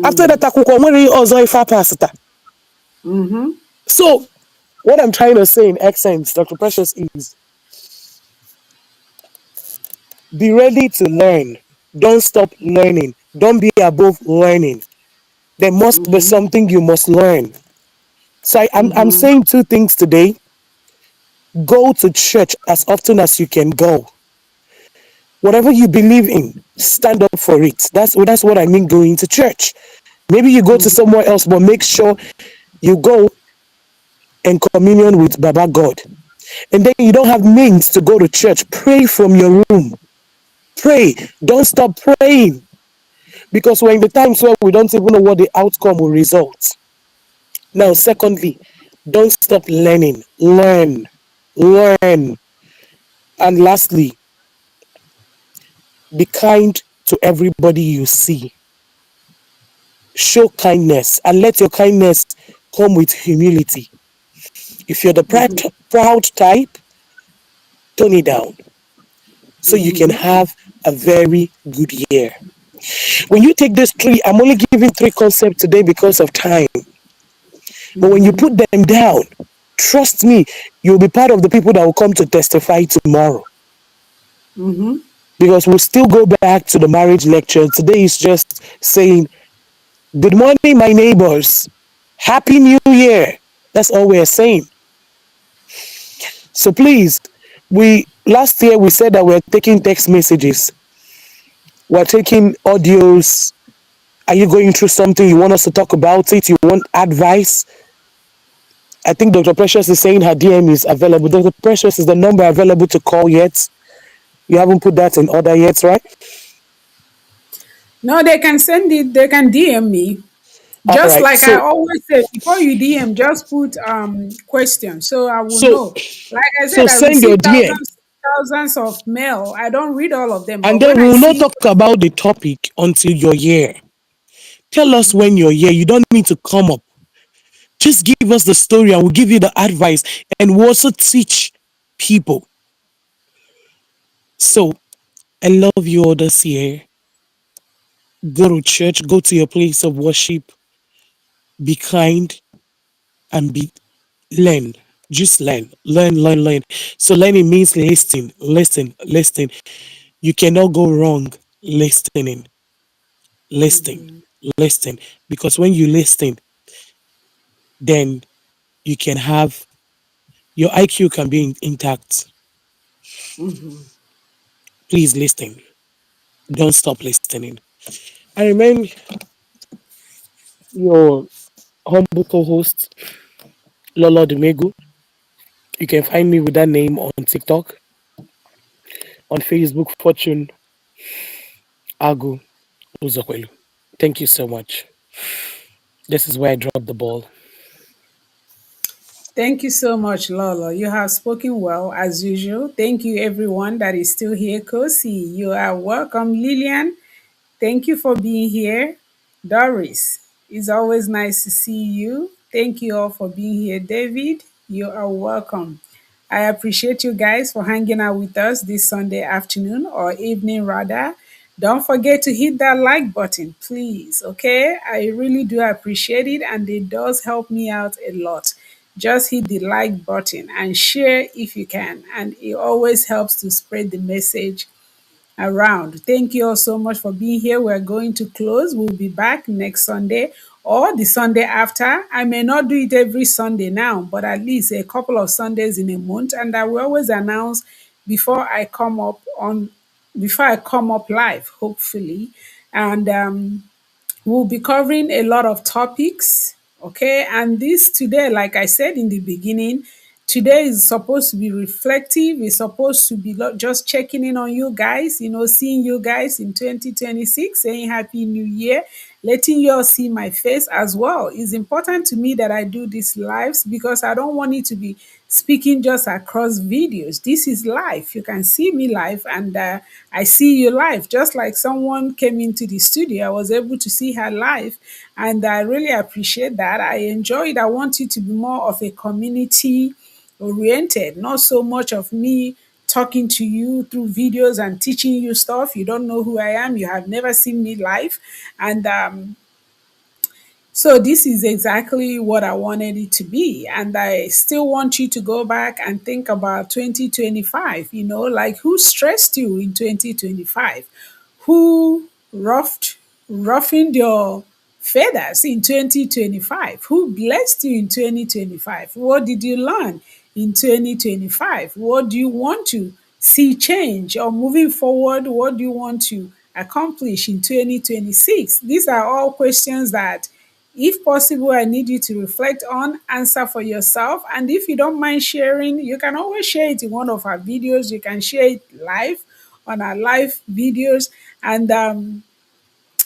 Speaker 2: After that, Takuko, when you also if I pass it. So, what I'm trying to say in essence, Dr. Precious, is be ready to learn. Don't stop learning. Don't be above learning. There must be something you must learn. So I'm saying two things today. Go to church as often as you can go. Whatever you believe in, stand up for it. That's what I mean going to church. Maybe you go to somewhere else, but make sure you go and communion with Baba God. And then you don't have means to go to church. Pray from your room. Pray. Don't stop praying. Because we're in the times where we don't even know what the outcome will result. Now, secondly, don't stop learning. Learn. Learn. And lastly, be kind to everybody you see. Show kindness and let your kindness come with humility. If you're the proud type, tone it down so you can have a very good year. When you take these three, I'm only giving three concepts today because of time. But when you put them down, trust me, you'll be part of the people that will come to testify tomorrow. Because we'll still go back to the marriage lecture. Today is just saying, good morning, my neighbors. Happy New Year. That's all we're saying. So please, we last year we said that we're taking text messages. We're taking audios. Are you going through something? You want us to talk about it? You want advice? I think Dr. Precious is saying her DM is available. Dr. Precious, is the number available to call yet? You haven't put that in order yet, right?
Speaker 1: No, they can send it, they can DM me.
Speaker 2: All
Speaker 1: Just
Speaker 2: right.
Speaker 1: like I always say, before you DM, just put question so I will
Speaker 2: So
Speaker 1: know. Like I
Speaker 2: so
Speaker 1: said, I
Speaker 2: send your
Speaker 1: receive
Speaker 2: DM,
Speaker 1: thousands of mail. I don't read all of them,
Speaker 2: and
Speaker 1: but
Speaker 2: then
Speaker 1: when
Speaker 2: we
Speaker 1: I
Speaker 2: will not
Speaker 1: see,
Speaker 2: talk about the topic until you're here. Tell us when you're here. You don't need to come up. Just give us the story, and we'll give you the advice, and we'll also teach people. So I love you all this year. Go to church, go to your place of worship, be kind, and be learn. Just learn, learn, learn, learn. So learning means listening, listen, listen. You cannot go wrong listening, listening, listen. Because when you listen, then you can have your IQ can be intact. Please listen. Don't stop listening. I remain your humble co-host, Lolo Dumegu. You can find me with that name on TikTok, on Facebook, Fortune Agu Uzokwelu. Thank you so much. This is where I dropped the ball.
Speaker 1: thank you so much, Lolo. You have spoken well as usual. Thank you, everyone that is still here. Kosi, you are welcome. Lillian, thank you for being here. Doris, it's always nice to see you. Thank you all for being here. David, you are welcome. I appreciate you guys for hanging out with us this Sunday afternoon or evening, rather. Don't forget to hit that like button, please. Okay, I really do appreciate it and it does help me out a lot. Just hit the like button and share if you can, and it always helps to spread the message around. Thank you all so much for being here. We're going to close. We'll be back next Sunday or the Sunday after. I may not do it every Sunday now, but at least a couple of Sundays in a month. And I will always announce before I come up on before I come up live, hopefully. And we'll be covering a lot of topics. Okay. And this today, like I said in the beginning, Today is supposed to be reflective. It's supposed to be just checking in on you guys, seeing you guys in 2026, saying Happy New Year, letting you all see my face as well. It's important to me that I do these lives because I don't want it to be speaking just across videos. This is live. You can see me live, and I see you live. Just like someone came into the studio, I was able to see her live, and I really appreciate that. I enjoy it. I want it to be more of a community oriented, not so much of me talking to you through videos and teaching you stuff. You don't know who I am, you have never seen me live. And so this is exactly what I wanted it to be. And I still want you to go back and think about 2025, like who stressed you in 2025? Who roughened your feathers in 2025? Who blessed you in 2025? What did you learn in 2025? What do you want to see change, or moving forward, what do you want to accomplish in 2026? These are all questions that, if possible, I need you to reflect on, answer for yourself. And if you don't mind sharing, you can always share it in one of our videos. You can share it live on our live videos. And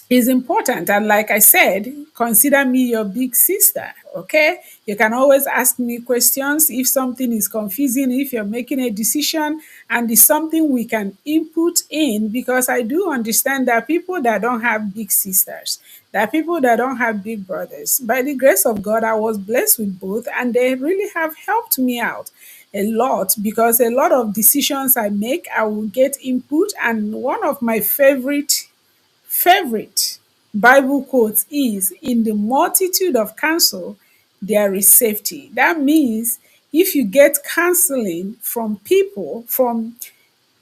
Speaker 1: is important. And like I said, consider me your big sister. Okay. You can always ask me questions if something is confusing, if you're making a decision and it's something we can input in, because I do understand that people that don't have big sisters, there are people that don't have big brothers. By the grace of God, I was blessed with both, and they really have helped me out a lot, because a lot of decisions I make, I will get input. And one of my favorite Bible quote is, "In the multitude of counsel, there is safety." That means if you get counseling from people, from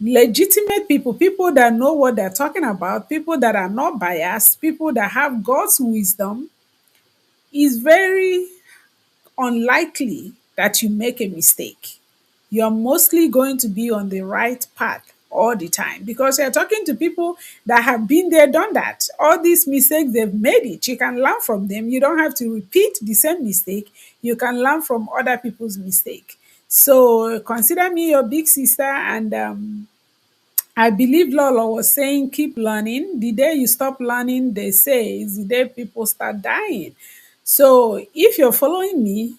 Speaker 1: legitimate people, people that know what they're talking about, people that are not biased, people that have God's wisdom, is very unlikely that you make a mistake. You're mostly going to be on the right path all the time, because you're talking to people that have been there, done that. All these mistakes, they've made it. You can learn from them. You don't have to repeat the same mistake. You can learn from other people's mistake. So consider me your big sister. And I believe Lola was saying, keep learning. The day you stop learning, they say, is the day people start dying. So if you're following me,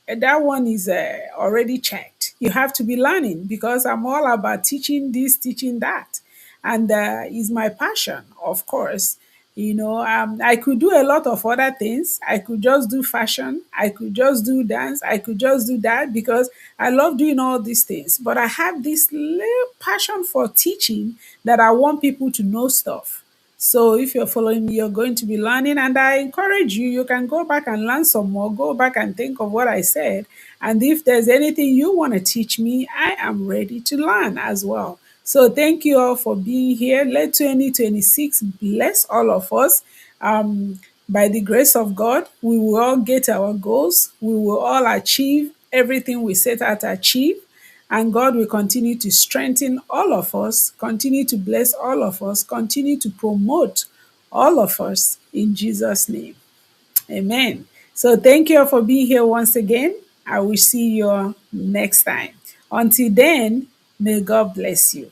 Speaker 1: that one is already checked. You have to be learning, because I'm all about teaching this, teaching that. And is my passion, of course. I could do a lot of other things. I could just do fashion. I could just do dance. I could just do that, because I love doing all these things. But I have this little passion for teaching, that I want people to know stuff. So if you're following me, you're going to be learning, and I encourage you, you can go back and learn some more, go back and think of what I said. And if there's anything you want to teach me, I am ready to learn as well. So thank you all for being here. Let 2026 bless all of us. By the grace of God, we will all get our goals. We will all achieve everything we set out to achieve. And God will continue to strengthen all of us, continue to bless all of us, continue to promote all of us in Jesus' name. Amen. So thank you all for being here once again. I will see you all next time. Until then, may God bless you.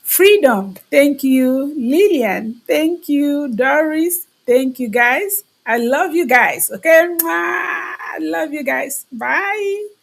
Speaker 1: Freedom, thank you. Lillian, thank you. Doris, thank you, guys. I love you guys. Okay. Mwah! I love you guys. Bye.